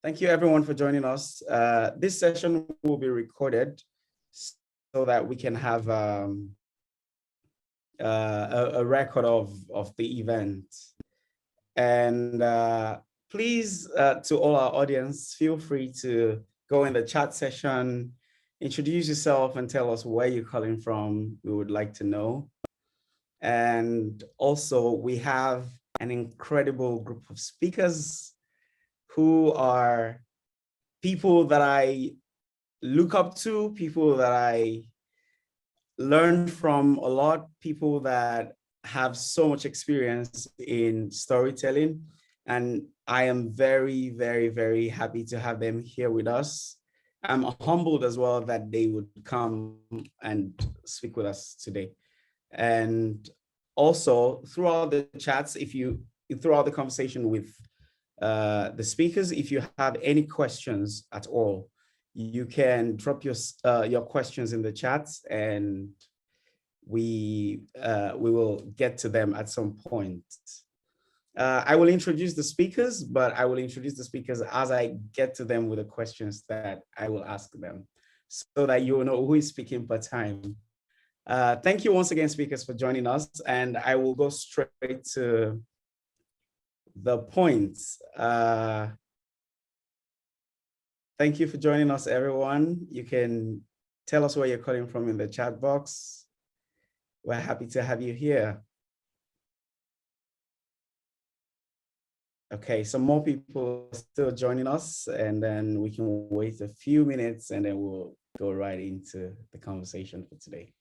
Thank you everyone for joining us. This session will be recorded so that we can have a record of the event. And please, to all our audience, feel free to go in the chat session, introduce yourself and tell us where you're calling from. We would like to know. And also we have an incredible group of speakers who are people that I look up to, people that I learn from a lot, people that have so much experience in storytelling. And I am very, very, very happy to have them here with us. I'm humbled as well that they would come and speak with us today. And also throughout the chats, throughout the conversation with the speakers, if you have any questions at all, you can drop your questions in the chats, and we will get to them at some point. I will introduce the speakers, but I will introduce the speakers as I get to them with the questions that I will ask them, so that you will know who is speaking per time. Thank you once again, speakers, for joining us, and I will go straight to the points. Thank you for joining us, everyone. You can tell us where you're calling from in the chat box. We're happy to have you here. Okay, some more people are still joining us, and then we can wait a few minutes and then we'll go right into the conversation for today.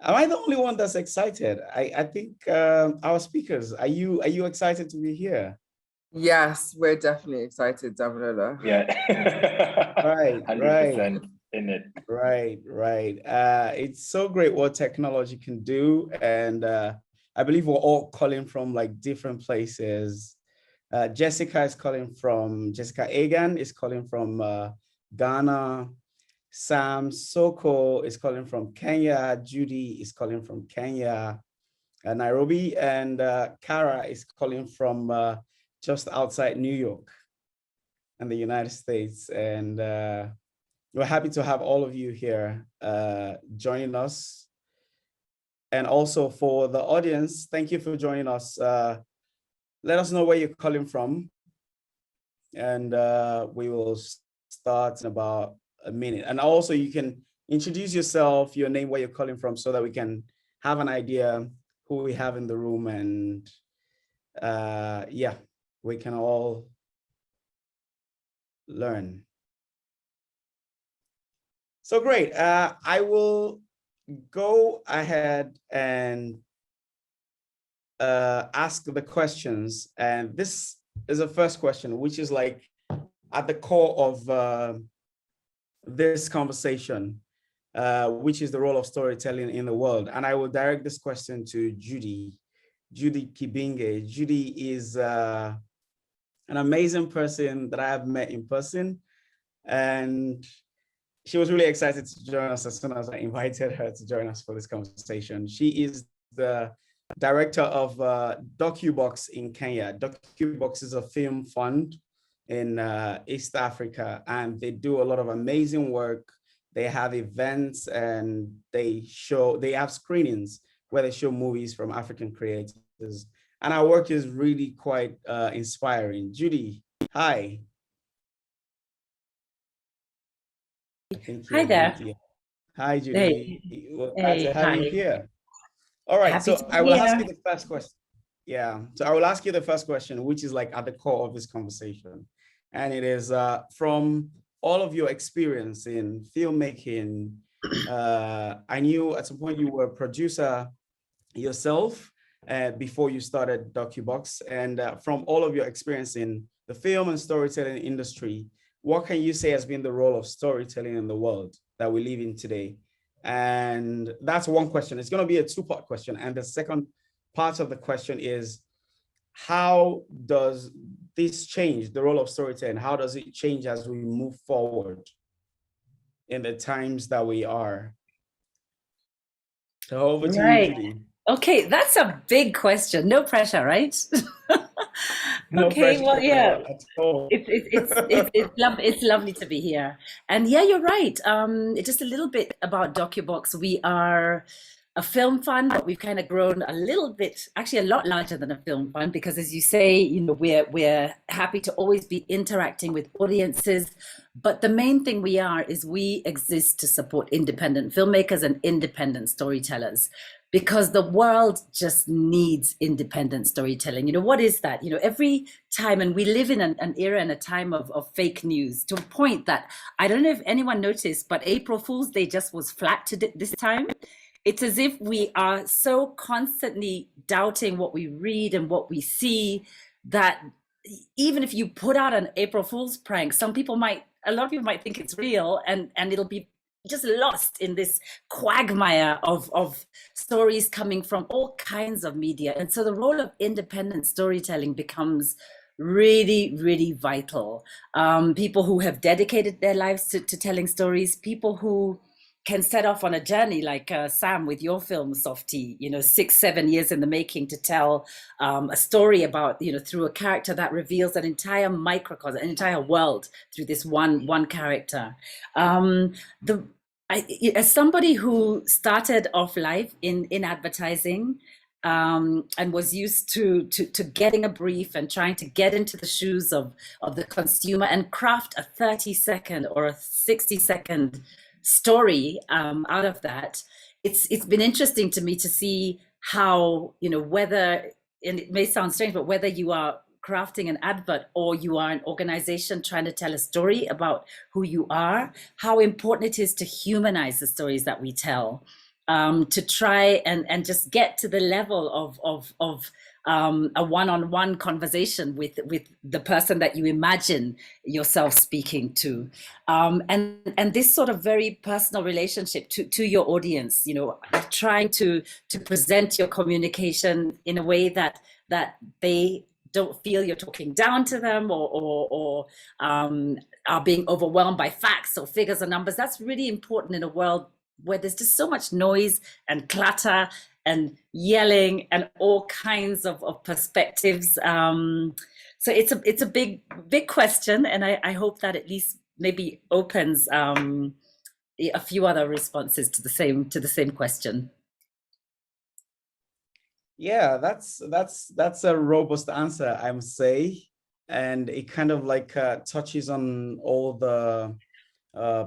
Am I the only one that's excited? I think our speakers, are you excited to be here? Yes, we're definitely excited, Damilola. Yeah. Right, 100% in it. Right. It's so great what technology can do. And I believe we're all calling from like different places. Jessica Agan is calling from Ghana. Sam Soko is calling from Kenya. Judy is calling from Kenya, Nairobi. And Cara is calling from just outside New York in the United States. And we're happy to have all of you here joining us. And also for the audience, thank you for joining us. Let us know where you're calling from, and we will start in about a minute. And also you can introduce yourself, your name, where you're calling from, so that we can have an idea who we have in the room, and yeah, we can all learn. So great. I will go ahead and ask the questions. And this is the first question, which is like at the core of this conversation, which is the role of storytelling in the world. And I will direct this question to Judy Kibinge. Judy is an amazing person that I have met in person. And she was really excited to join us as soon as I invited her to join us for this conversation. She is the director of DocuBox in Kenya. DocuBox is a film fund in East Africa, and they do a lot of amazing work. They have events and they have screenings where they show movies from African creators. And our work is really quite inspiring. Judy, hi. Hi there. Hi, Judy. Hey. We're glad to have you here. All right, Happy so I will ask you the first question. Yeah, so I will ask you the first question, which is like at the core of this conversation. And it is from all of your experience in filmmaking. I knew at some point you were a producer yourself before you started DocuBox. And from all of your experience in the film and storytelling industry, what can you say has been the role of storytelling in the world that we live in today? And that's one question. It's going to be a two-part question. And the second part of the question is, how does this change the role of storytelling? How does it change as we move forward in the times that we are? So over to you, Judy. Okay, that's a big question. No pressure, right? No Okay, pressure well, yeah, at all. it's lovely to be here. And yeah, you're right. Just a little bit about DocuBox. We are a film fund, but we've kind of grown a little bit, actually a lot larger than a film fund, because as you say, we're happy to always be interacting with audiences. But the main thing we are is we exist to support independent filmmakers and independent storytellers, because the world just needs independent storytelling. What is that? Every time, and we live in an era and a time of fake news, to a point that I don't know if anyone noticed, but April Fool's Day just was flat this time. It's as if we are so constantly doubting what we read and what we see, that even if you put out an April Fool's prank, a lot of people might think it's real, and it'll be just lost in this quagmire of stories coming from all kinds of media. And so the role of independent storytelling becomes really, really vital. People who have dedicated their lives to telling stories, people who can set off on a journey like Sam with your film, Softy, 6-7 years in the making, to tell a story about, through a character that reveals an entire microcosm, an entire world through this one character. As somebody who started off life in advertising, and was used to getting a brief and trying to get into the shoes of the consumer and craft a 30-second or a 60-second story out of that, it's been interesting to me to see how, whether, and it may sound strange, but whether you are crafting an advert or you are an organization trying to tell a story about who you are, how important it is to humanize the stories that we tell, to try and just get to the level of a one-on-one conversation with the person that you imagine yourself speaking to, and this sort of very personal relationship to your audience, trying to present your communication in a way that they don't feel you're talking down to them, or are being overwhelmed by facts or figures or numbers. That's really important in a world where there's just so much noise and clatter and yelling and all kinds of perspectives. So it's a big question, and I hope that at least maybe opens a few other responses to the same question. Yeah, that's a robust answer, I must say, and it kind of like touches on all the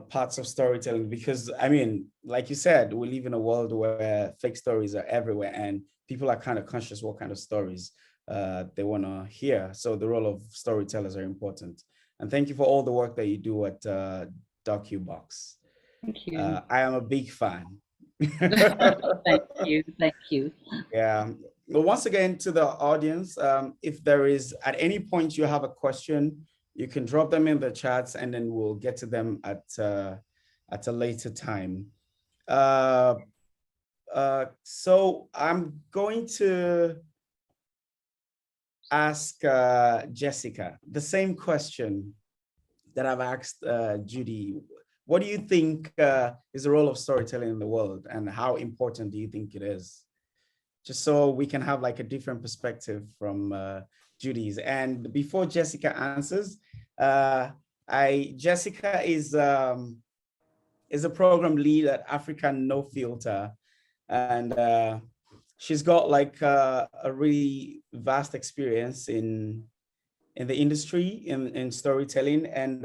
parts of storytelling, because I mean, like you said, we live in a world where fake stories are everywhere, and people are kind of conscious what kind of stories they want to hear. So the role of storytellers are important. And thank you for all the work that you do at DocuBox. Thank you. I am a big fan. Thank you. Yeah. Well, once again, to the audience, if there is at any point you have a question, you can drop them in the chats, and then we'll get to them at a later time. So I'm going to ask Jessica the same question that I've asked Judy. What do you think is the role of storytelling in the world, and how important do you think it is? Just so we can have like a different perspective from Judy's. And before Jessica answers, Jessica is a program lead at AfricaNoFilter, and she's got like a really vast experience in the industry in storytelling, and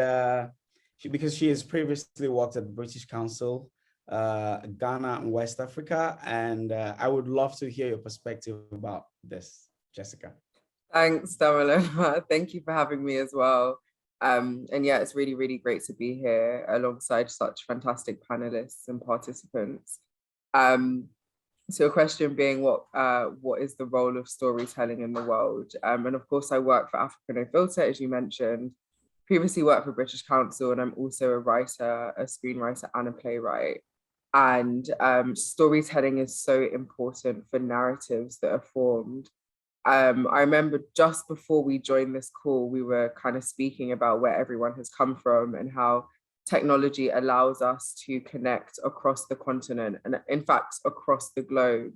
because she has previously worked at the British Council, Ghana and West Africa, and I would love to hear your perspective about this, Jessica. Thanks, Damilola. Thank you for having me as well. And yeah, it's really, really great to be here alongside such fantastic panelists and participants. So a question being, what is the role of storytelling in the world? And of course, I work for AfricaNoFilter, as you mentioned, previously worked for British Council, and I'm also a writer, a screenwriter, and a playwright. And storytelling is so important for narratives that are formed. I remember just before we joined this call, we were kind of speaking about where everyone has come from and how technology allows us to connect across the continent and in fact, across the globe.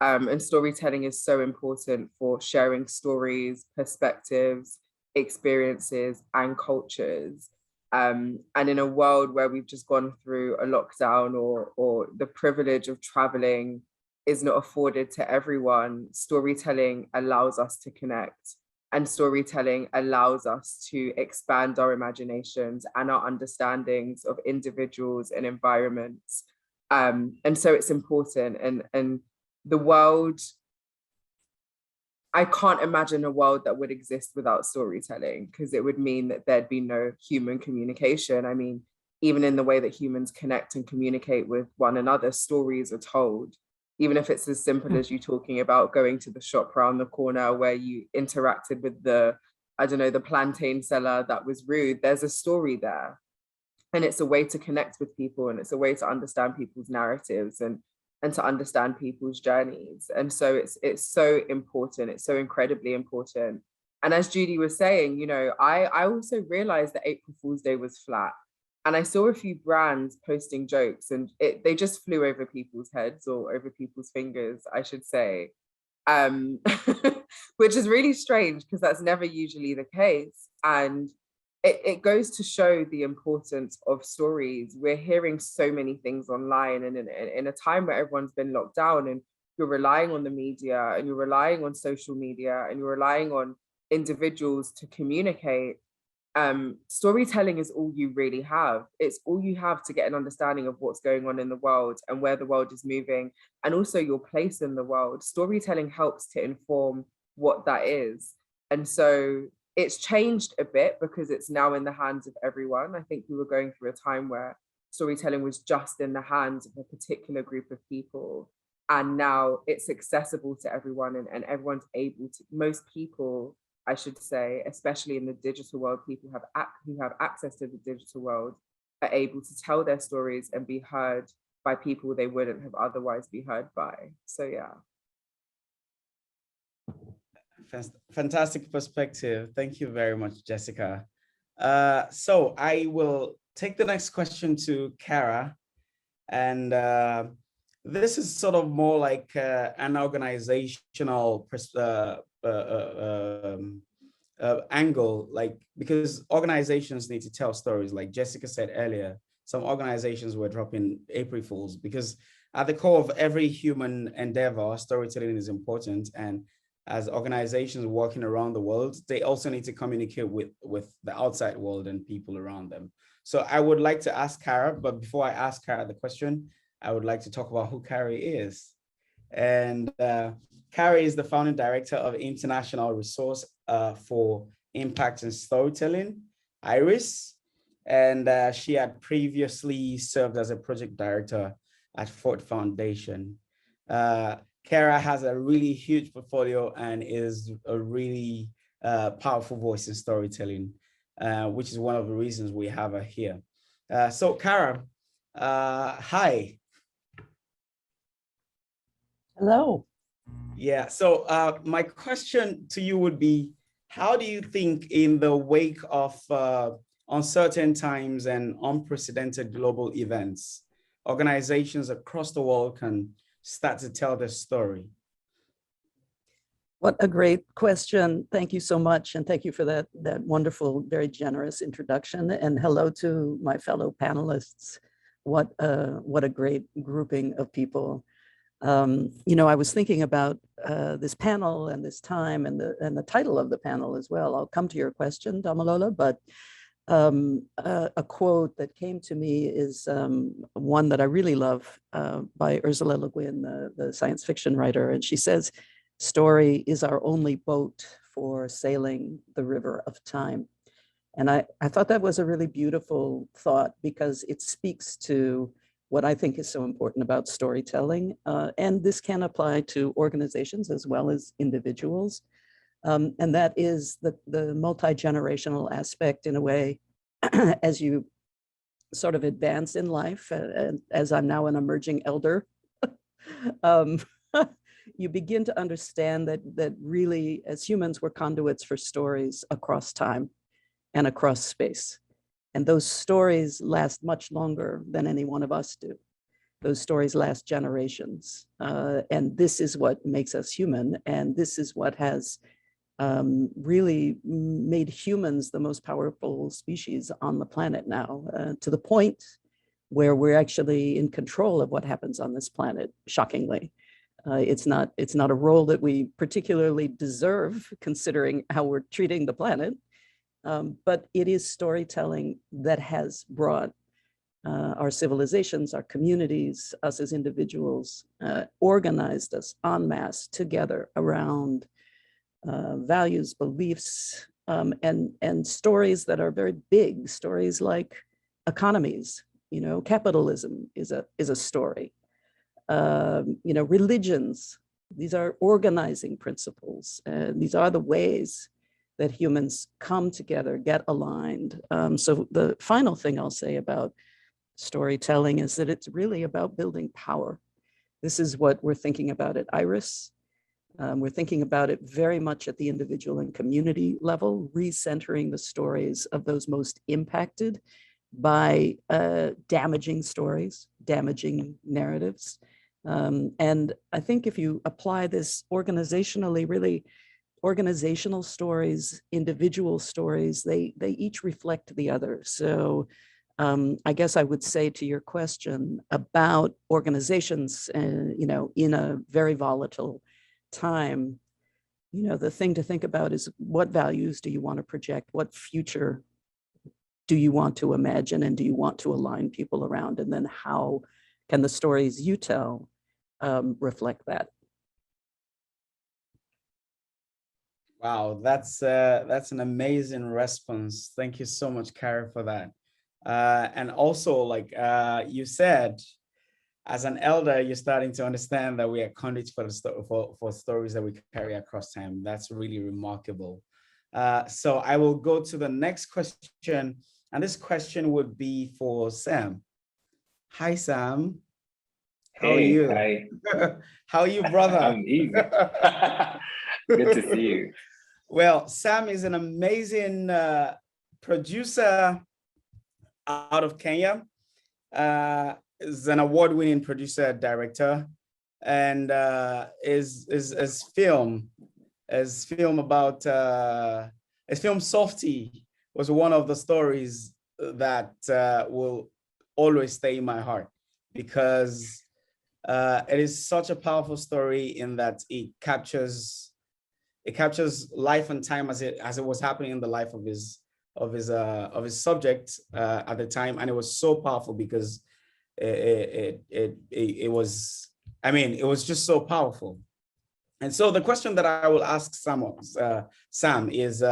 And storytelling is so important for sharing stories, perspectives, experiences, and cultures. And in a world where we've just gone through a lockdown, or the privilege of traveling is not afforded to everyone, storytelling allows us to connect. And storytelling allows us to expand our imaginations and our understandings of individuals and environments. And so it's important. And the world, I can't imagine a world that would exist without storytelling, because it would mean that there'd be no human communication. I mean, even in the way that humans connect and communicate with one another, stories are told. Even if it's as simple as you talking about going to the shop around the corner where you interacted with the, I don't know, the plantain seller that was rude, there's a story there. And it's a way to connect with people, and it's a way to understand people's narratives and to understand people's journeys. And so it's so important. It's so incredibly important. And as Judy was saying, you know, I also realized that April Fool's Day was flat. And I saw a few brands posting jokes, and they just flew over people's heads, or over people's fingers, I should say. Which is really strange, because that's never usually the case. And it goes to show the importance of stories. We're hearing so many things online, and in a time where everyone's been locked down, and you're relying on the media, and you're relying on social media, and you're relying on individuals to communicate. Storytelling is all you really have. It's all you have to get an understanding of what's going on in the world and where the world is moving, and also your place in the world. Storytelling helps to inform what that is. And so it's changed a bit, because it's now in the hands of everyone. I think we were going through a time where storytelling was just in the hands of a particular group of people. And now it's accessible to everyone, and everyone's able to, most people, I should say, especially in the digital world, people who have access to the digital world are able to tell their stories and be heard by people they wouldn't have otherwise be heard by. So yeah. Fantastic perspective. Thank you very much, Jessica. So I will take the next question to Cara. And this is sort of more like an organizational angle, like, because organizations need to tell stories. Like Jessica said earlier, some organizations were dropping April Fools, because at the core of every human endeavor, storytelling is important. And as organizations working around the world, they also need to communicate with the outside world and people around them. So I would like to ask Cara, but before I ask Cara the question, I would like to talk about who Cara is. And Cara is the founding director of International Resource for Impact and Storytelling, IRIS. And she had previously served as a project director at Ford Foundation. Cara has a really huge portfolio and is a really powerful voice in storytelling, which is one of the reasons we have her here. So Cara, hi. Hello. Yeah, so my question to you would be, how do you think in the wake of uncertain times and unprecedented global events, organizations across the world can start to tell their story? What a great question. Thank you so much. And thank you for that wonderful, very generous introduction. And hello to my fellow panelists. What a great grouping of people. You know, I was thinking about this panel and this time and the title of the panel as well. I'll come to your question, Damilola, but a quote that came to me is one that I really love by Ursula Le Guin, the science fiction writer. And she says, "Story is our only boat for sailing the river of time." And I thought that was a really beautiful thought, because it speaks to what I think is so important about storytelling. And this can apply to organizations as well as individuals. And that is the multi-generational aspect, in a way, as you sort of advance in life, and as I'm now an emerging elder, you begin to understand that really, as humans, we're conduits for stories across time and across space. And those stories last much longer than any one of us do. those stories last generations. And this is what makes us human. And this is what has really made humans the most powerful species on the planet now, to the point where we're actually in control of what happens on this planet, shockingly. It's not a role that we particularly deserve, considering how we're treating the planet, but it is storytelling that has brought our civilizations, our communities, us as individuals, organized us en masse together around values, beliefs, and stories that are very big, stories like economies. You know, capitalism is a story. You know, religions, these are organizing principles. These are the ways that humans come together, get aligned. So the final thing I'll say about storytelling is that it's really about building power. This is what we're thinking about at IRIS. We're thinking about it very much at the individual and community level, recentering the stories of those most impacted by damaging stories, damaging narratives. And I think if you apply this organizationally, really organizational stories, individual stories, they each reflect the other. So I guess I would say to your question about organizations, you know, in a very volatile time, you know, the thing to think about is what values do you want to project? What future do you want to imagine, and do you want to align people around? And then how can the stories you tell reflect that? Wow, that's an amazing response. Thank you so much, Cara, for that. And also, like you said, as an elder, you're starting to understand that we are conduits for stories that we carry across time. That's really remarkable. So I will go to the next question, and this question would be for Sam. Hi, Sam. How are you? Hi. How are you, brother? I'm easy. Good to see you. Well, Sam is an amazing producer out of Kenya. Is an award-winning producer, director, and his film about his film Softy was one of the stories that will always stay in my heart, because it is such a powerful story in that it captures life and time as it was happening in the life of his subject at the time, and it was so powerful because it was, I mean, it was just so powerful. And so the question that I will ask Sam is,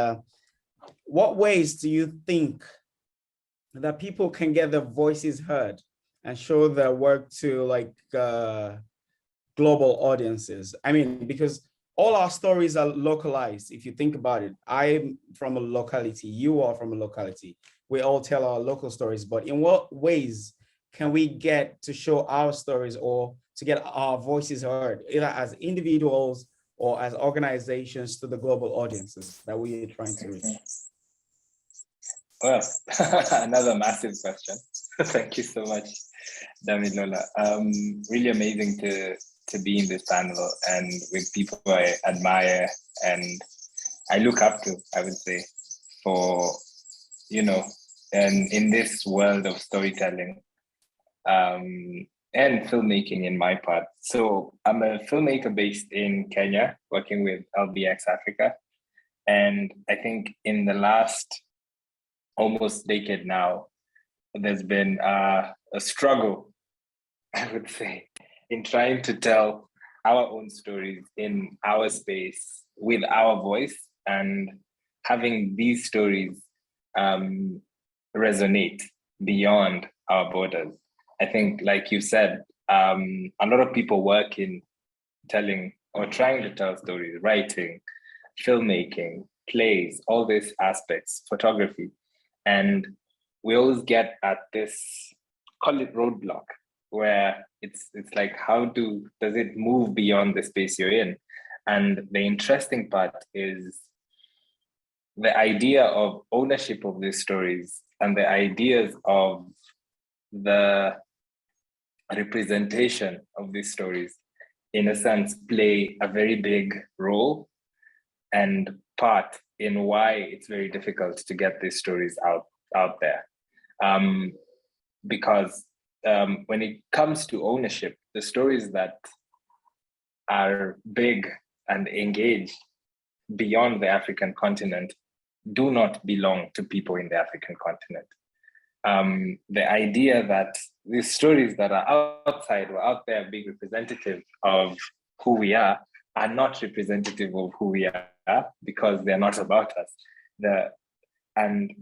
what ways do you think that people can get their voices heard and show their work to like global audiences? I mean, because all our stories are localized. If you think about it, I'm from a locality, you are from a locality. We all tell our local stories, but in what ways can we get to show our stories or to get our voices heard, either as individuals or as organizations, to the global audiences that we are trying to reach? Well, another massive question. Thank you so much, Damilola. Really amazing to be in this panel and with people I admire and I look up to, I would say, for, you know, and in this world of storytelling and filmmaking in my part. So I'm a filmmaker based in Kenya, working with LBXAfrica. And I think in the last almost decade now, there's been a struggle, I would say, in trying to tell our own stories in our space with our voice and having these stories resonate beyond our borders. I think, like you said, a lot of people work in telling or trying to tell stories, writing, filmmaking, plays, all these aspects, photography. And we always get at this, call it roadblock, where it's like, how does it move beyond the space you're in? And the interesting part is the idea of ownership of these stories and the ideas of the representation of these stories, in a sense, play a very big role and part in why it's very difficult to get these stories out there. Because when it comes to ownership, the stories that are big and engaged beyond the African continent do not belong to people in the African continent. The idea that these stories that are outside or out there being representative of who we are not representative of who we are because they're not about us. And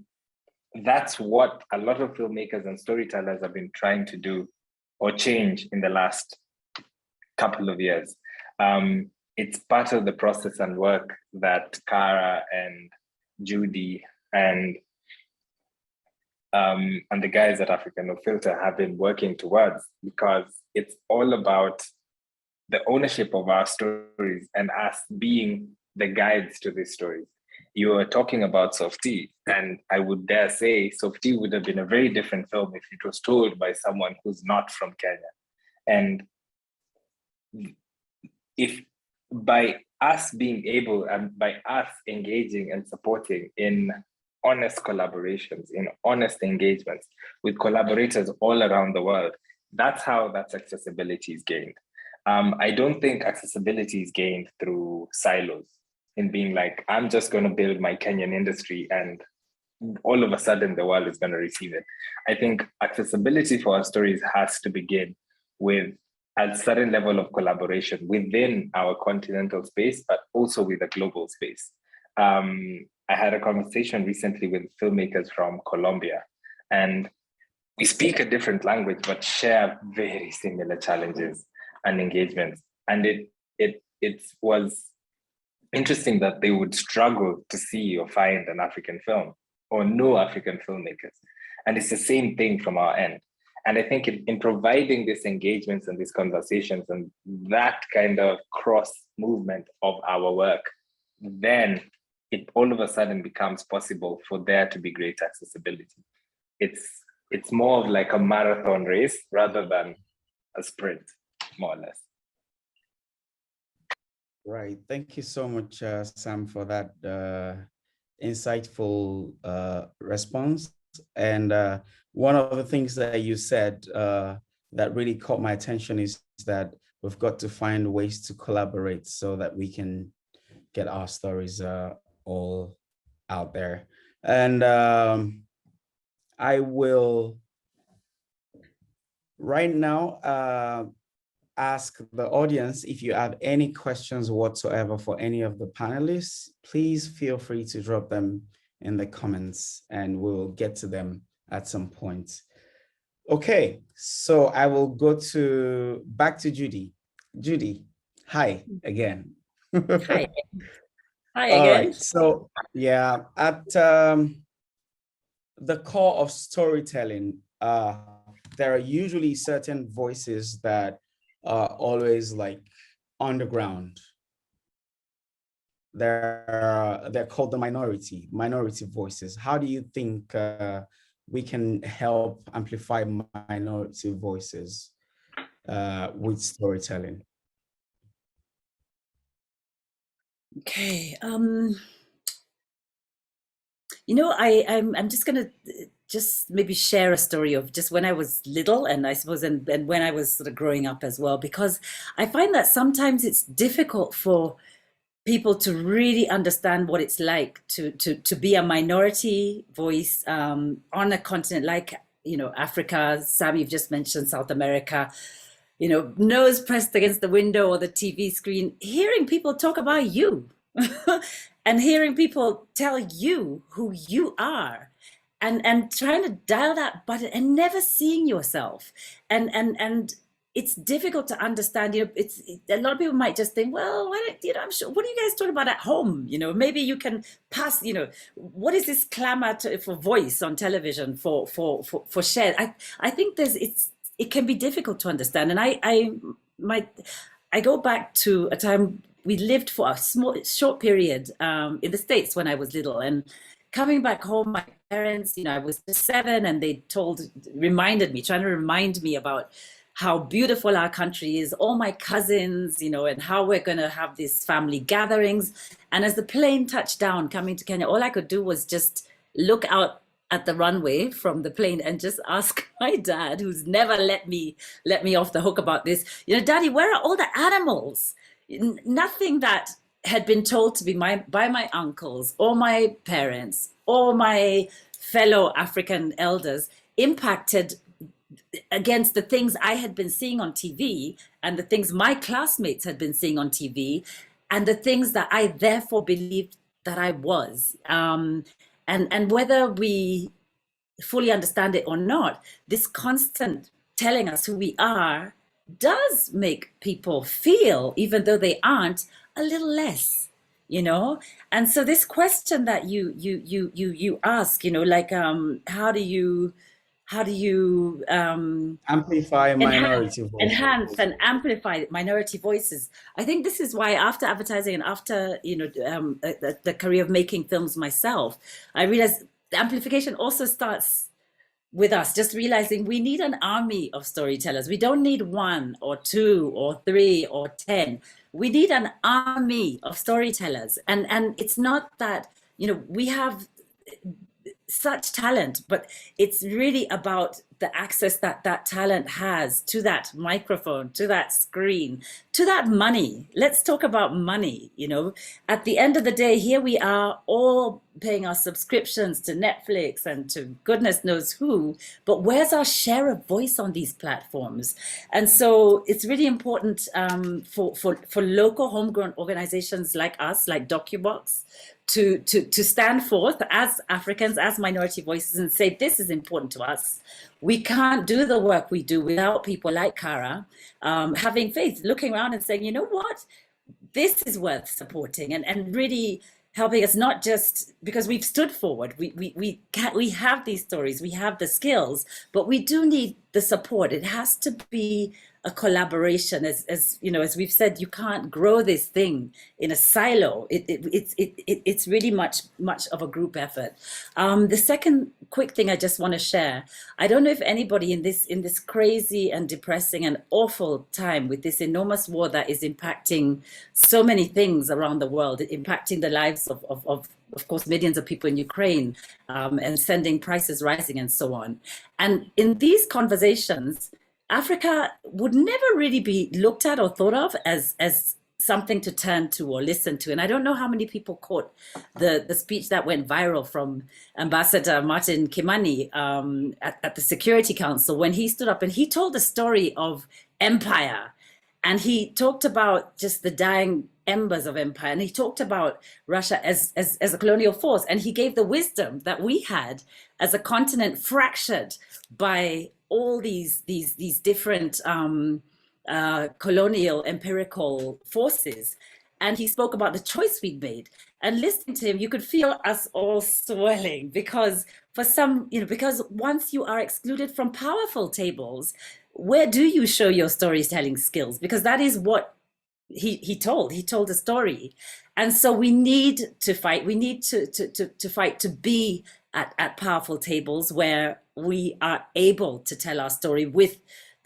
that's what a lot of filmmakers and storytellers have been trying to do or change in the last couple of years. It's part of the process and work that Cara and Judy and the guys at AfricaNoFilter have been working towards, because it's all about the ownership of our stories and us being the guides to these stories. You were talking about Softy, and I would dare say Softy would have been a very different film if it was told by someone who's not from Kenya. And if by us being able and by us engaging and supporting in honest collaborations, in honest engagements with collaborators all around the world, that's how that accessibility is gained. I don't think accessibility is gained through silos, in being like, I'm just going to build my Kenyan industry and all of a sudden the world is going to receive it. I think accessibility for our stories has to begin with a certain level of collaboration within our continental space, but also with a global space. I had a conversation recently with filmmakers from Colombia, and we speak a different language, but share very similar challenges and engagements. And it was interesting that they would struggle to see or find an African film or no African filmmakers. And it's the same thing from our end. And I think in providing these engagements and these conversations and that kind of cross movement of our work, then it all of a sudden becomes possible for there to be great accessibility. It's more of like a marathon race rather than a sprint, more or less. Right. Thank you so much, Sam, for that insightful response. And one of the things that you said that really caught my attention is that we've got to find ways to collaborate so that we can get our stories all out there. And I will right now ask the audience, if you have any questions whatsoever for any of the panelists, please feel free to drop them in the comments and we'll get to them at some point. Okay, so I will go back to Judy. Judy, hi again. Hi. Hi All again. right, so yeah, at the core of storytelling, there are usually certain voices that are always like underground. They're called the minority voices. How do you think we can help amplify minority voices with storytelling? Okay. You know, I'm just gonna just maybe share a story of just when I was little, and I suppose and when I was sort of growing up as well, because I find that sometimes it's difficult for people to really understand what it's like to be a minority voice on a continent like, you know, Africa. Sam, you've just mentioned South America. You know, nose pressed against the window or the TV screen, hearing people talk about you. And hearing people tell you who you are, and trying to dial that button and never seeing yourself, and it's difficult to understand. You know, it's a lot of people might just think, well, why don't, you know, I'm sure, what are you guys talking about at home? You know, maybe you can pass. You know, what is this clamor for voice on television for share? I think it can be difficult to understand, and I go back to a time we lived for a short period in the States when I was little, and coming back home, my parents, you know, I was 7, and they trying to remind me about how beautiful our country is, all my cousins, you know, and how we're going to have these family gatherings. And as the plane touched down coming to Kenya, all I could do was just look out at the runway from the plane and just ask my dad, who's never let me off the hook about this, you know, Daddy, where are all the animals? Nothing that had been told to be by my uncles or my parents or my fellow African elders impacted against the things I had been seeing on TV and the things my classmates had been seeing on TV and the things that I therefore believed that I was. And whether we fully understand it or not, this constant telling us who we are does make people feel, even though they aren't, a little less, you know. And so this question that you ask, you know, like how do you amplify minority voices, enhance and amplify minority voices? I think this is why after advertising and after, you know, the career of making films myself, I realized the amplification also starts with us just realizing we need an army of storytellers. We don't need 1 or 2 or 3 or 10. We need an army of storytellers. And it's not that, you know, we have such talent, but it's really about the access that that talent has to that microphone, to that screen, to that money. Let's talk about money. You know, at the end of the day, here we are all paying our subscriptions to Netflix and to goodness knows who, but where's our share of voice on these platforms? And so it's really important for local homegrown organizations like us, like DocuBox, to stand forth as Africans, as minority voices, and say, this is important to us. We can't do the work we do without people like Cara having faith, looking around and saying, you know what, this is worth supporting, and really helping us, not just because we've stood forward. We have these stories, we have the skills, but we do need the support. It has to be a collaboration. As you know, as we've said, you can't grow this thing in a silo. It's really much of a group effort. The second quick thing I just want to share, I don't know if anybody in this crazy and depressing and awful time with this enormous war that is impacting so many things around the world, impacting the lives of course, millions of people in Ukraine, and sending prices rising and so on. And in these conversations, Africa would never really be looked at or thought of as something to turn to or listen to. And I don't know how many people caught the speech that went viral from Ambassador Martin Kimani at the Security Council, when he stood up and he told the story of empire. And he talked about just the dying embers of empire. And he talked about Russia as a colonial force. And he gave the wisdom that we had as a continent fractured by all these different colonial empirical forces. And he spoke about the choice we'd made. And listening to him, you could feel us all swelling, because for some, you know, because once you are excluded from powerful tables, where do you show your storytelling skills? Because that is what he told a story. And so we need to fight. We need to fight to be at powerful tables where we are able to tell our story with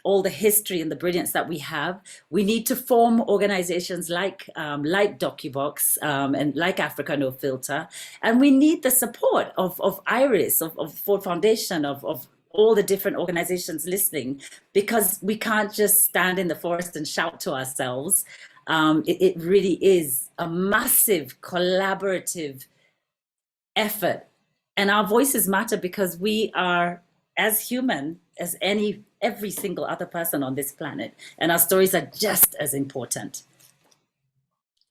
all the history and the brilliance that we have. We need to form organizations like DocuBox and like AfricaNoFilter, and we need the support of Iris, of Ford Foundation, of all the different organizations listening, because we can't just stand in the forest and shout to ourselves. It really is a massive collaborative effort, and our voices matter because we are as human as every single other person on this planet, and our stories are just as important.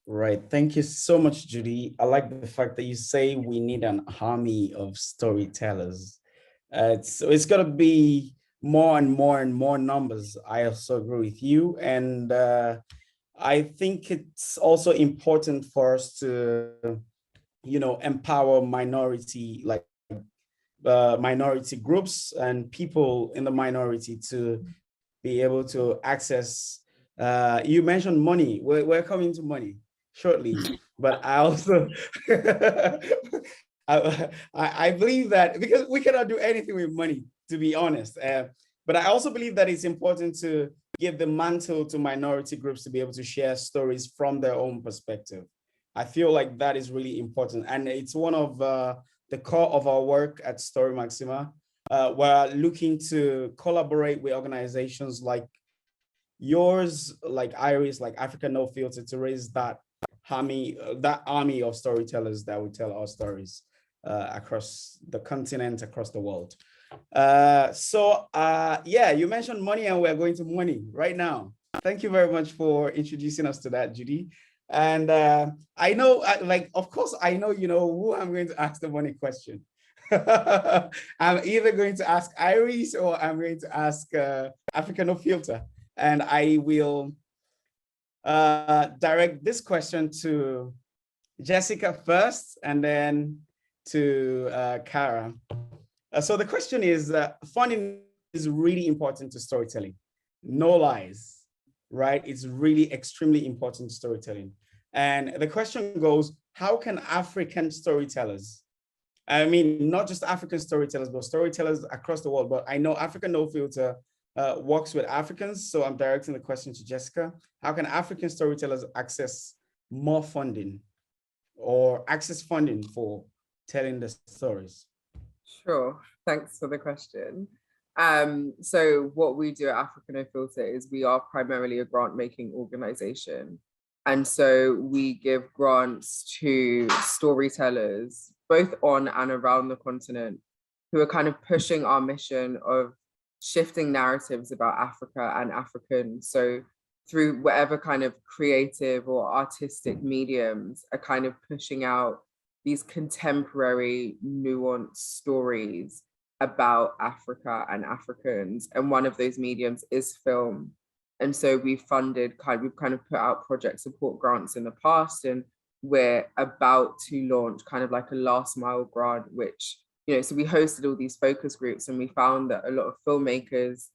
Right. Thank you so much, Judy. I like the fact that you say we need an army of storytellers. It's got to be more and more and more numbers. I also agree with you. And I think it's also important for us to, you know, empower minority groups and people in the minority to be able to access. You mentioned money. We're coming to money shortly, but I also I believe that because we cannot do anything with money, to be honest. But I also believe that it's important to give the mantle to minority groups to be able to share stories from their own perspective. I feel like that is really important. And it's one of the core of our work at StoryMaxima. We're looking to collaborate with organizations like yours, like Iris, like AfricaNoFilter, to raise that army of storytellers that will tell our stories across the continent, across the world. Yeah, you mentioned money, and we're going to money right now. Thank you very much for introducing us to that, Judy. And I know, of course, I know, you know, who I'm going to ask the money question. I'm either going to ask Iris or I'm going to ask AfricaNoFilter. And I will direct this question to Jessica first, and then to Cara. So the question is, funding is really important to storytelling. No lies, right? It's really extremely important to storytelling. And the question goes, how can African storytellers, I mean, not just African storytellers, but storytellers across the world, but I know AfricaNoFilter works with Africans, so I'm directing the question to Jessica. How can African storytellers access more funding or access funding for telling the stories? Sure, thanks for the question. So what we do at AfricaNoFilter is we are primarily a grant-making organization. And so we give grants to storytellers, both on and around the continent, who are kind of pushing our mission of shifting narratives about Africa and Africans. So through whatever kind of creative or artistic mediums are kind of pushing out these contemporary nuanced stories about Africa and Africans. And one of those mediums is film. And so we've kind of put out project support grants in the past, and we're about to launch kind of like a last mile grant, which, you know, so we hosted all these focus groups, and we found that a lot of filmmakers,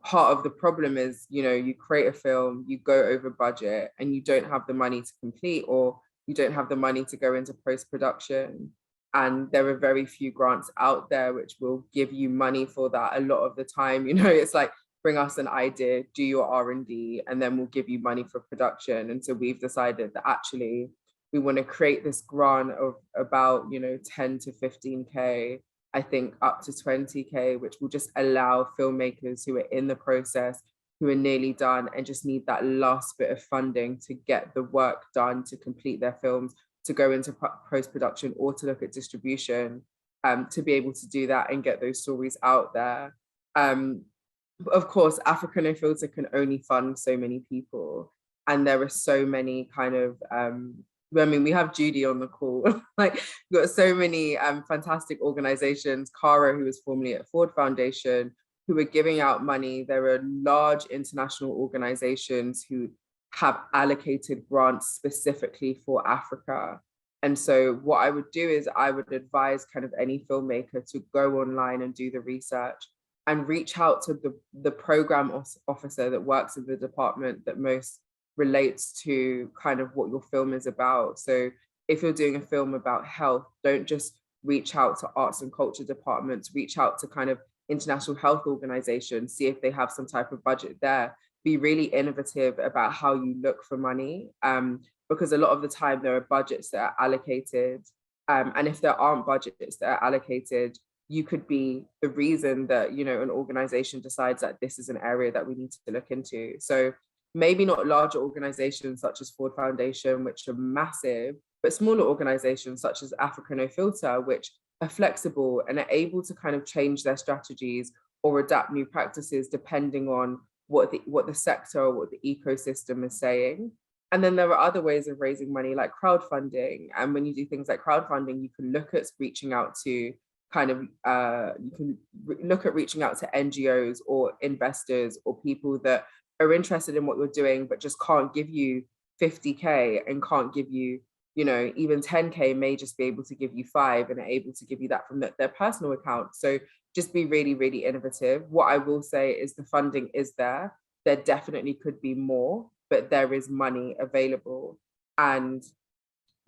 part of the problem is, you know, you create a film, you go over budget and you don't have the money to complete, or you don't have the money to go into post-production. And there are very few grants out there which will give you money for that. A lot of the time, you know, it's like, bring us an idea, do your R&D, and then we'll give you money for production. And so we've decided that actually we want to create this grant of about, you know, 10 to 15K, I think up to 20K, which will just allow filmmakers who are in the process, who are nearly done and just need that last bit of funding to get the work done, to complete their films, to go into post-production or to look at distribution, to be able to do that and get those stories out there. Of course, AfricaNoFilter can only fund so many people. And there are so many kind of, I mean, we have Judy on the call. Like, we've got so many fantastic organizations, Cara, who was formerly at Ford Foundation, who are giving out money. There are large international organizations who have allocated grants specifically for Africa. And so what I would do is I would advise kind of any filmmaker to go online and do the research and reach out to the program officer that works in the department that most relates to kind of what your film is about. So if you're doing a film about health, don't just reach out to arts and culture departments, reach out to kind of international health organizations, see if they have some type of budget there. Be really innovative about how you look for money, because a lot of the time there are budgets that are allocated. And if there aren't budgets that are allocated, you could be the reason that, you know, an organization decides that this is an area that we need to look into. So maybe not larger organizations such as Ford Foundation, which are massive, but smaller organizations such as AfricaNoFilter, which are flexible and are able to kind of change their strategies or adapt new practices depending on what the sector or what the ecosystem is saying. And then there are other ways of raising money like crowdfunding. And when you do things like crowdfunding, you can look at reaching out to kind of, reaching out to NGOs or investors or people that are interested in what you're doing, but just can't give you 50K and can't give you, you know, even 10K, may just be able to give you 5 and are able to give you that from their personal account. So just be really, really innovative. What I will say is the funding is there. There definitely could be more, but there is money available. And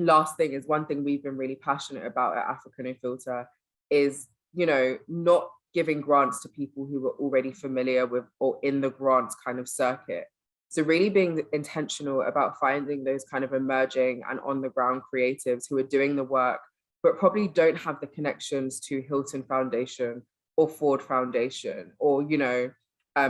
last thing is, one thing we've been really passionate about at AfricaNoFilter is, you know, not giving grants to people who were already familiar with or in the grants kind of circuit. So really being intentional about finding those kind of emerging and on the ground creatives who are doing the work, but probably don't have the connections to Hilton Foundation or Ford Foundation or, you know,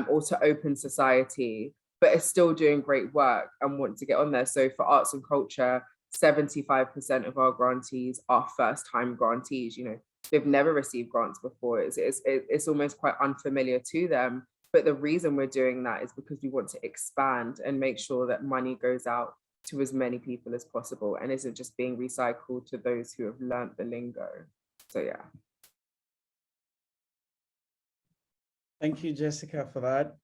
or to Open Society, but are still doing great work and want to get on there. So for arts and culture, 75% of our grantees are first-time grantees. You know, they've never received grants before. It's almost quite unfamiliar to them. But the reason we're doing that is because we want to expand and make sure that money goes out to as many people as possible and isn't just being recycled to those who have learned the lingo. So yeah. Thank you, Jessica, for that.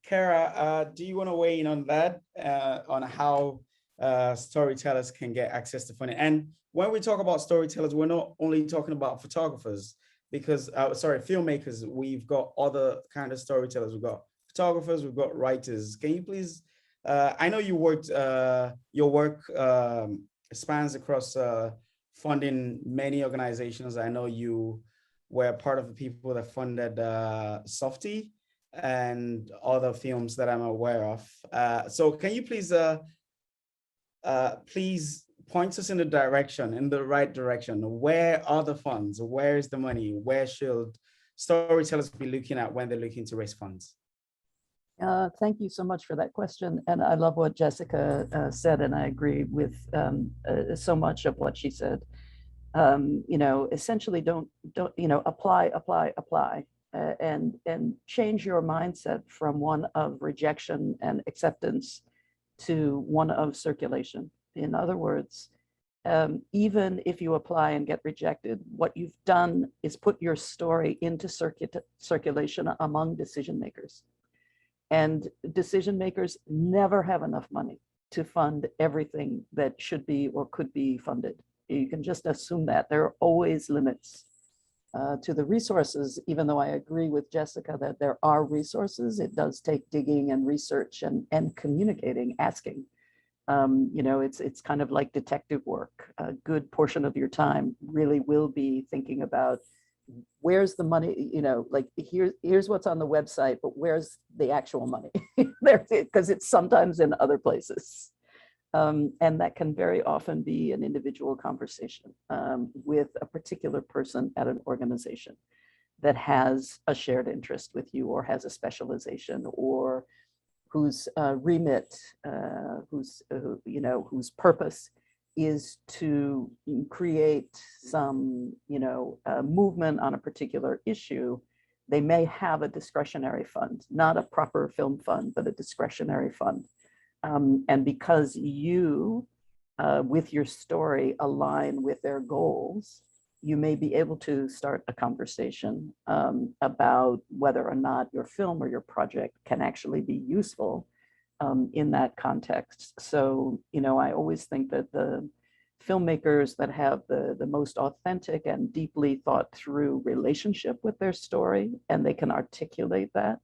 Cara, do you want to weigh in on that, on how storytellers can get access to funding? And when we talk about storytellers, we're not only talking about photographers, because, filmmakers, we've got other kind of storytellers. We've got photographers, we've got writers. Can you please, I know you worked, your work spans across funding many organizations. I know you were part of the people that funded Softy and other films that I'm aware of. So can you please, please point us in the right direction? Where are the funds? Where is the money? Where should storytellers be looking at when they're looking to raise funds? Thank you so much for that question. And I love what Jessica said, and I agree with so much of what she said. You know, essentially don't, you know, apply, and change your mindset from one of rejection and acceptance to one of circulation. In other words, even if you apply and get rejected, what you've done is put your story into circulation among decision makers. And decision makers never have enough money to fund everything that should be or could be funded. You can just assume that there are always limits to the resources, even though I agree with Jessica that there are resources. It does take digging and research and communicating, asking. You know, it's kind of like detective work. A good portion of your time really will be thinking about where's the money, you know, like here's what's on the website, but where's the actual money? There, because it's sometimes in other places. And that can very often be an individual conversation with a particular person at an organization that has a shared interest with you or has a specialization or whose remit, whose purpose is to create some, movement on a particular issue. They may have a discretionary fund, not a proper film fund, but a discretionary fund. And because you, with your story, align with their goals, you may be able to start a conversation about whether or not your film or your project can actually be useful in that context. So, I always think that the filmmakers that have the most authentic and deeply thought through relationship with their story, and they can articulate that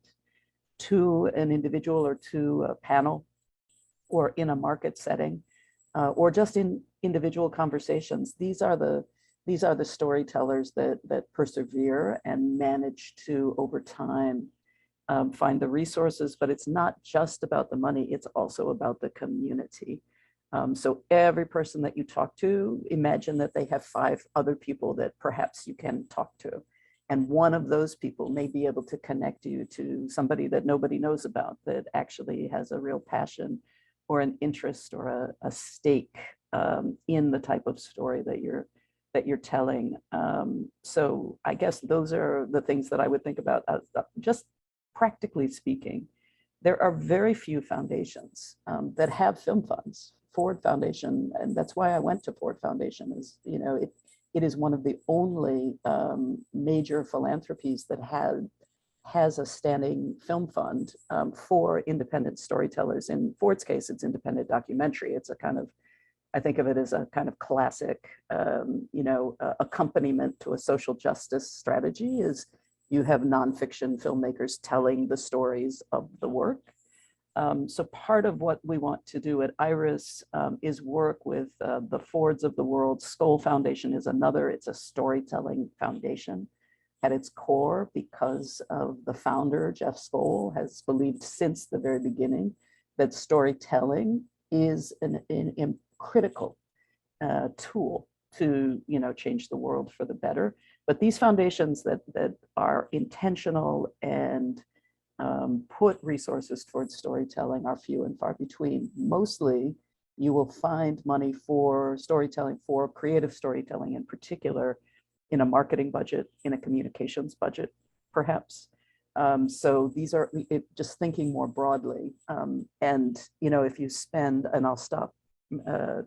to an individual or to a panel or in a market setting, or just in individual conversations, these are the storytellers that persevere and manage to, over time, find the resources. But it's not just about the money, it's also about the community. So every person that you talk to, imagine that they have 5 other people that perhaps you can talk to. And one of those people may be able to connect you to somebody that nobody knows about that actually has a real passion or an interest or a stake in the type of story that you're telling. So I guess those are the things that I would think about. Just practically speaking, there are very few foundations that have film funds. Ford Foundation, and that's why I went to Ford Foundation, is, it is one of the only major philanthropies that has a standing film fund for independent storytellers. In Ford's case, it's independent documentary. It's a kind of, I think of it as a kind of classic, accompaniment to a social justice strategy is you have nonfiction filmmakers telling the stories of the work. So part of what we want to do at IRIS is work with the Fords of the world. Skoll Foundation is another. It's a storytelling foundation. at its core, because of the founder, Jeff Skoll, has believed since the very beginning that storytelling is a critical tool to, you know, change the world for the better. But these foundations that are intentional and put resources towards storytelling are few and far between. Mostly, you will find money for storytelling, for creative storytelling in particular, in a marketing budget, in a communications budget, perhaps. So these are just thinking more broadly. And, you know, if you spend, and I'll stop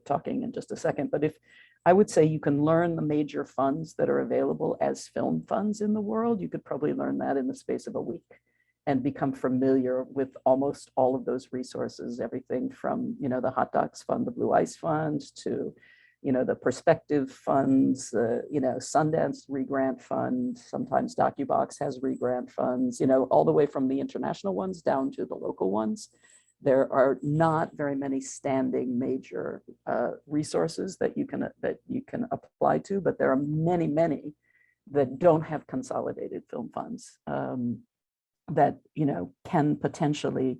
talking in just a second, but if I would say you can learn the major funds that are available as film funds in the world, you could probably learn that in the space of a week and become familiar with almost all of those resources, everything from, you know, the Hot Docs Fund, the Blue Ice Fund, to, you know, the Perspective funds, you know, Sundance Regrant Fund, sometimes DocuBox has regrant funds, you know, all the way from the international ones down to the local ones. There are not very many standing major resources that you can apply to, but there are many, many that don't have consolidated film funds that, you know, can potentially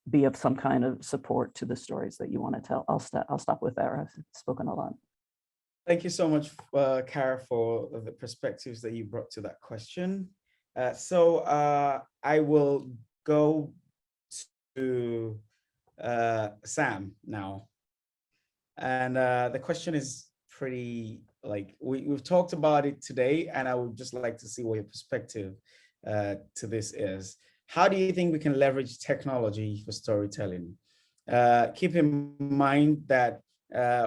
be of some kind of support to the stories that you want to tell. I'll stop with that. I've spoken a lot. Thank you so much, Cara, for the perspectives that you brought to that question. So I will go to Sam now. And the question is pretty, like, we've talked about it today, and I would just like to see what your perspective to this is. How do you think we can leverage technology for storytelling? Keep in mind that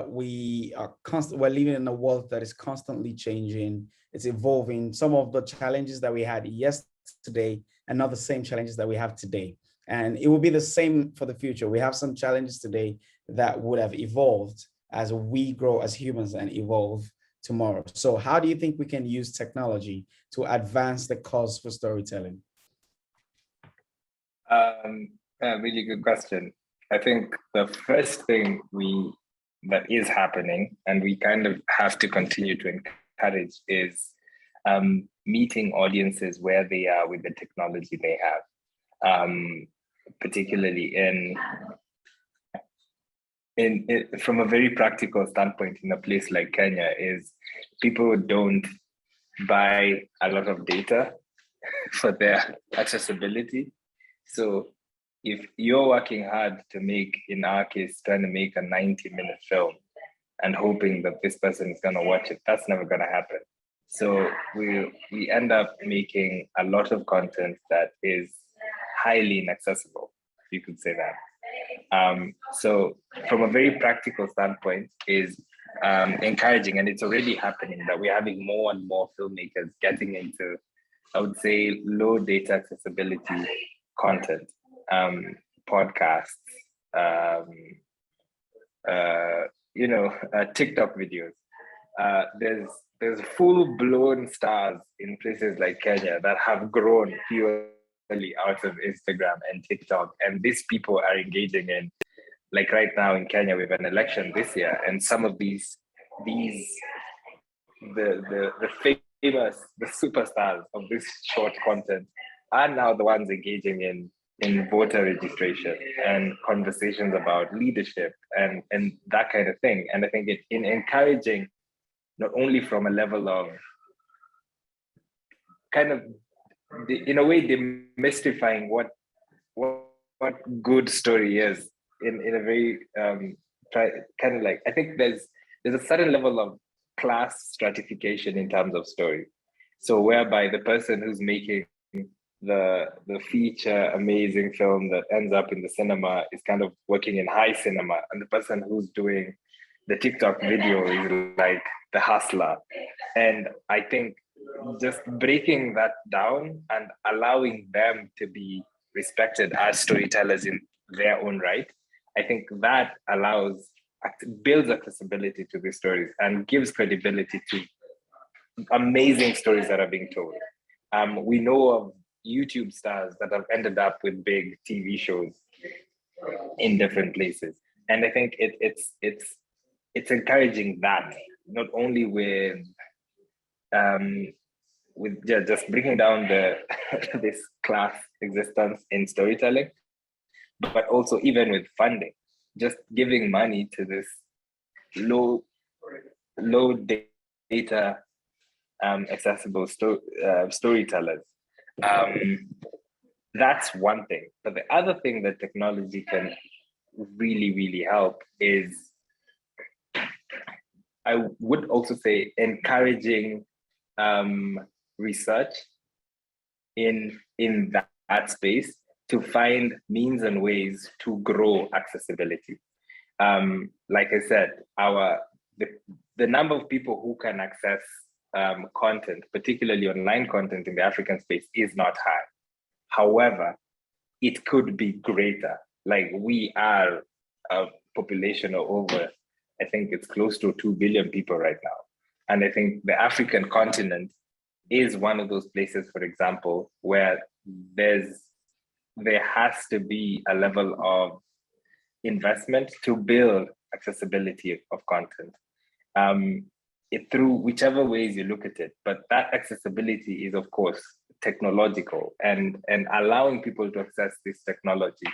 we're living in a world that is constantly changing. It's evolving. Some of the challenges that we had yesterday are not the same challenges that we have today. And it will be the same for the future. We have some challenges today that would have evolved as we grow as humans and evolve tomorrow. So how do you think we can use technology to advance the cause for storytelling? Really good question. I think the first thing that is happening, and we kind of have to continue to encourage, is meeting audiences where they are with the technology they have, particularly from a very practical standpoint in a place like Kenya, is people don't buy a lot of data for their accessibility. So if you're working hard to make, in our case, trying to make a 90-minute film and hoping that this person is going to watch it, that's never going to happen. So we end up making a lot of content that is highly inaccessible, you could say that. So from a very practical standpoint is encouraging, and it's already happening, that we're having more and more filmmakers getting into, I would say, low data accessibility content, podcasts, TikTok videos. There's full-blown stars in places like Kenya that have grown purely out of Instagram and TikTok, and these people are engaging in, like right now in Kenya, we have an election this year, and some of the famous, the superstars of this short content are now the ones engaging in voter registration and conversations about leadership and that kind of thing. And I think in encouraging, not only from a level of kind of, in a way, demystifying what good story is in a very kind of like, I think there's a certain level of class stratification in terms of story. So whereby the person who's making the feature amazing film that ends up in the cinema is kind of working in high cinema, and the person who's doing the TikTok video is like the hustler. And I think just breaking that down and allowing them to be respected as storytellers in their own right, I think that builds accessibility to these stories and gives credibility to amazing stories that are being told. We know of YouTube stars that have ended up with big TV shows in different places, and I think it's encouraging that, not only with just bringing down the this class existence in storytelling, but also even with funding, just giving money to this low data accessible storytellers. That's one thing. But the other thing that technology can really help is, I would also say, encouraging research in that space to find means and ways to grow accessibility. Like I said, the number of people who can access content, particularly online content in the African space, is not high. However, it could be greater. Like, we are a population of over, I think it's close to 2 billion people right now. And I think the African continent is one of those places, for example, where there has to be a level of investment to build accessibility of content. Through whichever ways you look at it, but that accessibility is, of course, technological and allowing people to access this technology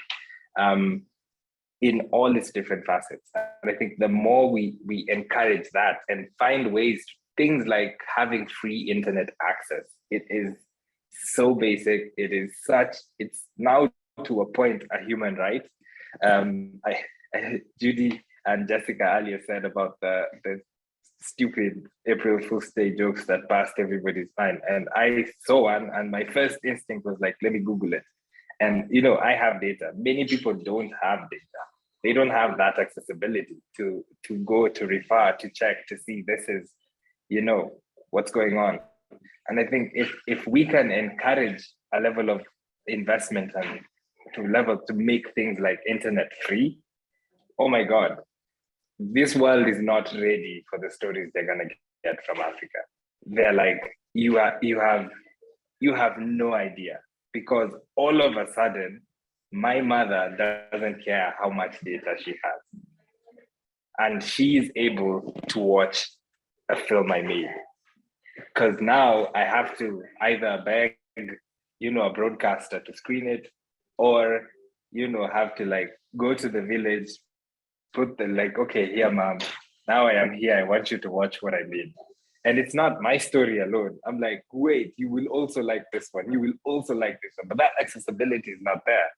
in all its different facets. And I think the more we encourage that and find ways, things like having free internet access, it is so basic. It's now to a point a human right. Judy and Jessica earlier said about the stupid April Fool's Day jokes that passed everybody's mind. And I saw one, and my first instinct was like, let me Google it. And, I have data. Many people don't have data. They don't have that accessibility to go, to refer, to check, to see this is, what's going on. And I think if we can encourage a level of investment and to make things like internet free, oh my God, this world is not ready for the stories they're gonna get from Africa. They're like, you have no idea, because all of a sudden, my mother doesn't care how much data she has. And she is able to watch a film I made. Because now I have to either beg, a broadcaster to screen it, or, have to go to the village, put okay, here, mom, now I am here. I want you to watch what I made. And it's not my story alone. I'm like, wait, you will also like this one. You will also like this one. But that accessibility is not there,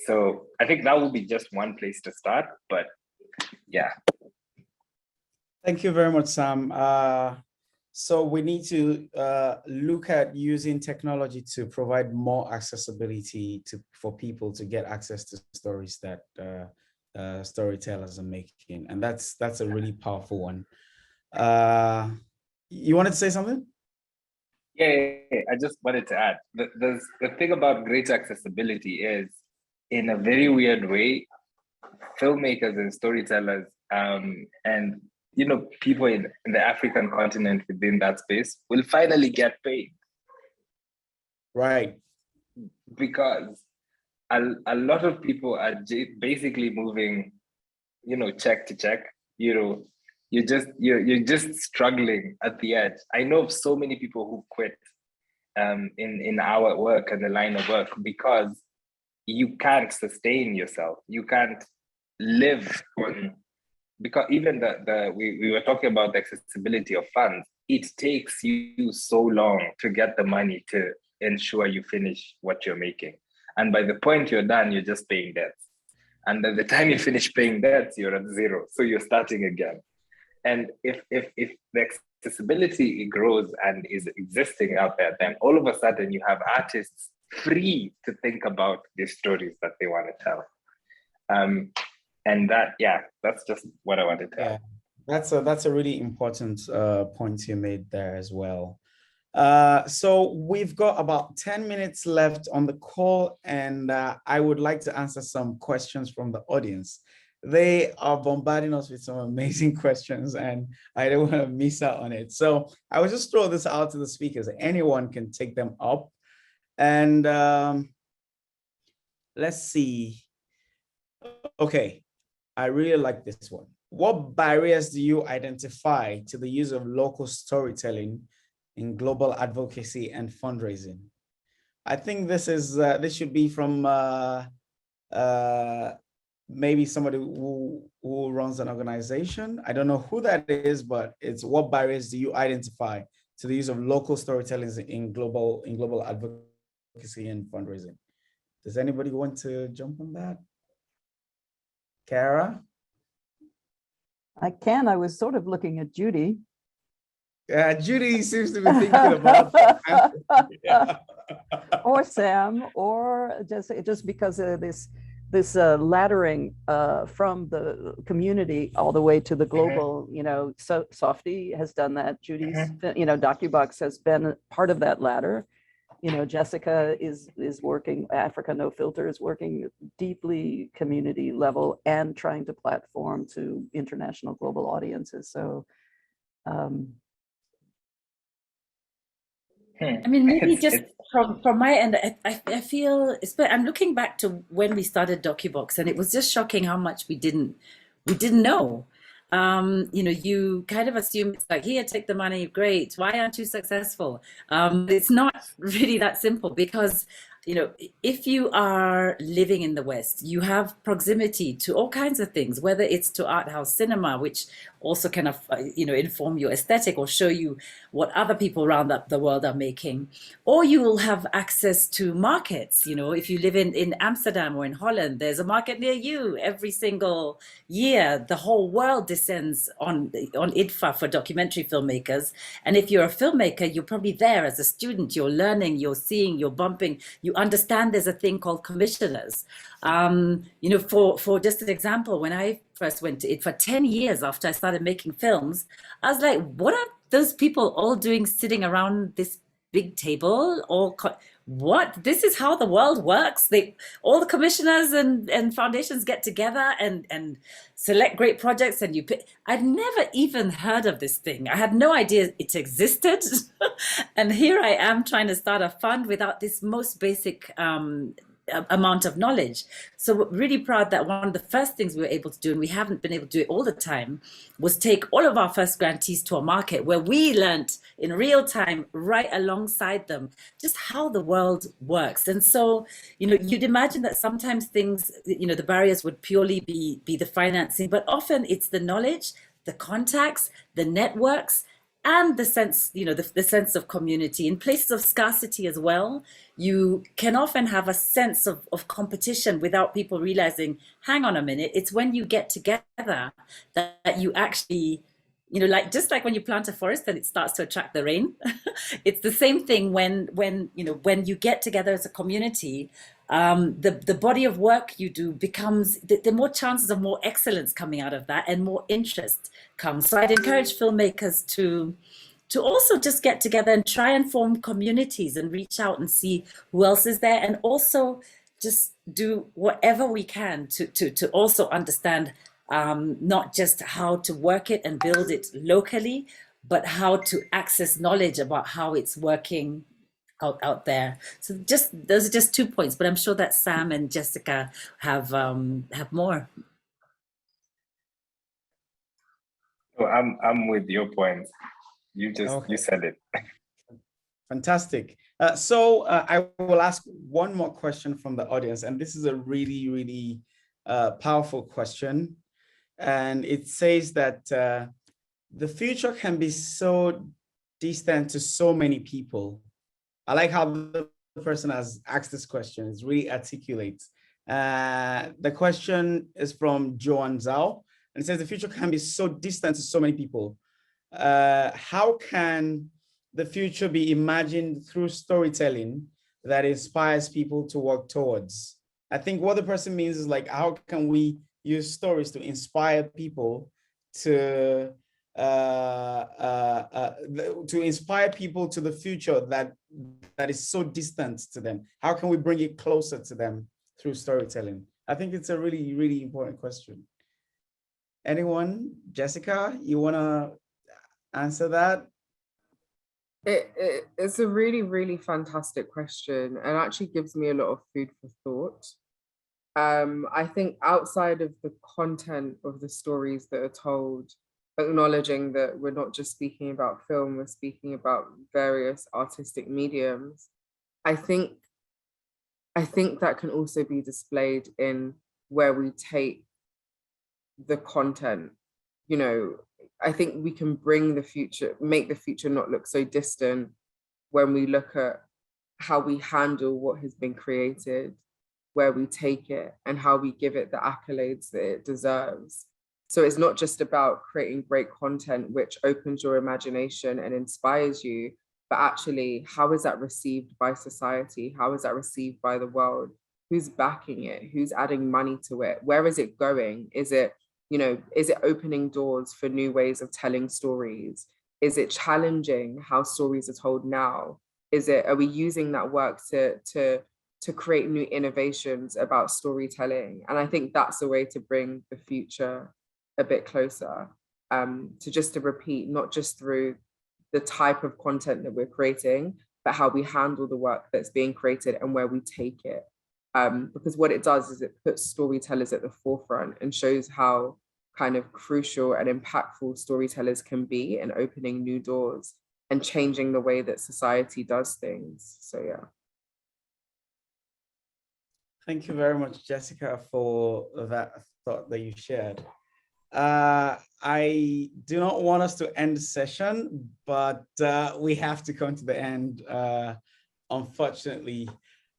So I think that will be just one place to start. But yeah. Thank you very much, Sam. So we need to look at using technology to provide more accessibility for people to get access to stories that storytellers are making. And that's a really powerful one. You wanted to say something? Yeah, I just wanted to add, the thing about great accessibility is, in a very weird way, filmmakers and storytellers and people in the African continent within that space will finally get paid. Right. Because a lot of people are basically moving, check to check. You're just struggling at the edge. I know of so many people who quit in our work and the line of work because you can't sustain yourself. You can't live on, because even we were talking about the accessibility of funds. It takes you so long to get the money to ensure you finish what you're making. And by the point you're done, you're just paying debts. And by the time you finish paying debts, you're at zero. So you're starting again. And if the accessibility grows and is existing out there, then all of a sudden you have artists free to think about the stories that they want to tell. And that's just what I wanted to add. That's a really important point you made there as well. So we've got about 10 minutes left on the call, and I would like to answer some questions from the audience. They are bombarding us with some amazing questions, and I don't want to miss out on it. So I will just throw this out to the speakers. Anyone can take them up. And let's see. Okay, I really like this one. What barriers do you identify to the use of local storytelling in global advocacy and fundraising. I think this is this should be from maybe somebody who runs an organization. I don't know who that is, but it's what barriers do you identify to the use of local storytelling in global advocacy and fundraising? Does anybody want to jump on that? Cara? I can. I was sort of looking at Judy. Judy seems to be thinking about that. Or Sam, or just because of this laddering from the community all the way to the global, you know. So Softy has done that. Judy's, you know, DocuBox has been part of that ladder. You know, Jessica is working, AfricaNoFilter is working deeply community level and trying to platform to international global audiences. So I mean, maybe just from my end, I feel I'm looking back to when we started DocuBox, and it was just shocking how much we didn't know. You know, you kind of assume it's like, here, take the money, great. Why aren't you successful? It's not really that simple, because, you know, if you are living in the West, you have proximity to all kinds of things, whether it's to art house cinema, which also kind of, you know, inform your aesthetic or show you what other people around the world are making, or you will have access to markets. You know, if you live in Amsterdam or in Holland, there's a market near you every single year. The whole world descends on IDFA for documentary filmmakers. And if you're a filmmaker, you're probably there as a student, you're learning, you're seeing, you're bumping, you understand there's a thing called commissioners. You know, for just an example, when I first went to IDFA 10 years after I started making films, I was like, what are those people all doing sitting around this big table? What? This is how the world works. All the commissioners and foundations get together and select great projects, and you pick. I'd never even heard of this thing. I had no idea it existed. And here I am trying to start a fund without this most basic amount of knowledge. So we're really proud that one of the first things we were able to do, and we haven't been able to do it all the time, was take all of our first grantees to a market where we learned in real time, right alongside them, just how the world works. And so, you know, you'd imagine that sometimes things, you know, the barriers would purely be the financing, but often it's the knowledge, the contacts, the networks, and the sense, you know, the sense of community. In places of scarcity as well, you can often have a sense of competition without people realizing, hang on a minute, it's when you get together that you actually, you know, like just like when you plant a forest and it starts to attract the rain. It's the same thing when you know, when you get together as a community, the body of work you do becomes, the more chances of more excellence coming out of that and more interest comes. So I'd encourage filmmakers to also just get together and try and form communities and reach out and see who else is there, and also just do whatever we can to also understand not just how to work it and build it locally, but how to access knowledge about how it's working out there. So just those are just 2 points, but I'm sure that Sam and Jessica have more. Oh, I'm with your point. You said it. Fantastic. So I will ask one more question from the audience, and this is a really, really powerful question. And it says that the future can be so distant to so many people. I like how the person has asked this question. It's really articulate. The question is from Joan Zhao, and it says the future can be so distant to so many people. How can the future be imagined through storytelling that inspires people to work towards? I think what the person means is like, how can we use stories to inspire people to inspire people to the future that is so distant to them? How can we bring it closer to them through storytelling? I think it's a really, really important question. Anyone? Jessica, you want to answer that? It's a really, really fantastic question, and actually gives me a lot of food for thought. I think outside of the content of the stories that are told, acknowledging that we're not just speaking about film, we're speaking about various artistic mediums. I think that can also be displayed in where we take the content. You know, I think we can bring the future, make the future not look so distant when we look at how we handle what has been created, where we take it, and how we give it the accolades that it deserves. So it's not just about creating great content which opens your imagination and inspires you, but actually, how is that received by society? How is that received by the world? Who's backing it? Who's adding money to it? Where is it going? Is it, you know, is it opening doors for new ways of telling stories? Is it challenging how stories are told now? Are we using that work to create new innovations about storytelling? And I think that's a way to bring the future a bit closer, to repeat, not just through the type of content that we're creating, but how we handle the work that's being created and where we take it. Because what it does is it puts storytellers at the forefront and shows how kind of crucial and impactful storytellers can be in opening new doors and changing the way that society does things. So yeah. Thank you very much, Jessica, for that thought that you shared. I do not want us to end the session, but we have to come to the end, unfortunately.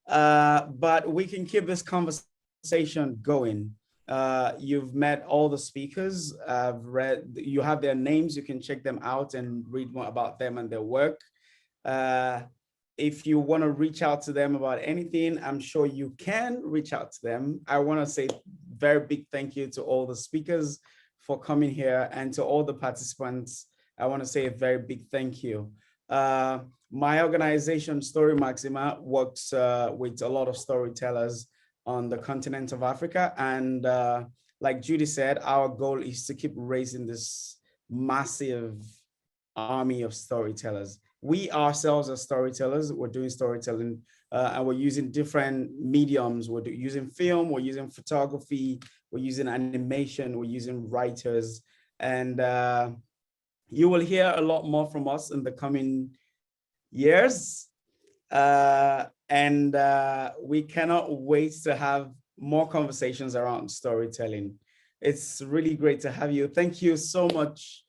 But we can keep this conversation going. You've met all the speakers. You have their names. You can check them out and read more about them and their work. If you want to reach out to them about anything, I'm sure you can reach out to them. I want to say very big thank you to all the speakers for coming here, and to all the participants. I want to say a very big thank you. My organization, StoryMaxima, works with a lot of storytellers on the continent of Africa. And like Judy said, our goal is to keep raising this massive army of storytellers. We ourselves are storytellers. We're doing storytelling and we're using different mediums. We're using film, we're using photography, we're using animation, we're using writers. And you will hear a lot more from us in the coming years. And we cannot wait to have more conversations around storytelling. It's really great to have you. Thank you so much,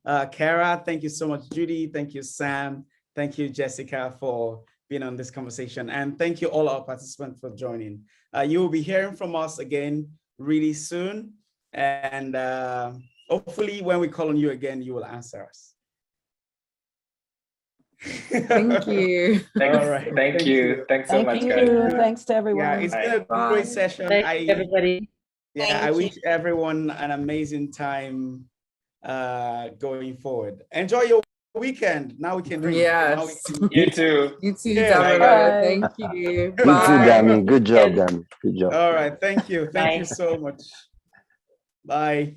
Cara. Thank you so much, Judy. Thank you, Sam. Thank you, Jessica, for being on this conversation. And thank you all our participants for joining. You will be hearing from us again really soon. And hopefully when we call on you again, you will answer us. Thank you. Thanks. All right. Thank you. Thanks so much, guys. Thanks to everyone. Yeah, it's been a great session. Thank you, everybody. Yeah, I wish everyone an amazing time going forward. Enjoy your weekend. Now we can drink. Yes. You too. You too, Yeah, Damilola. Thank you. You too, Bye. Dami. Good job, Dami. Good job. All right. Thank you. Thank Bye. you so much. Bye.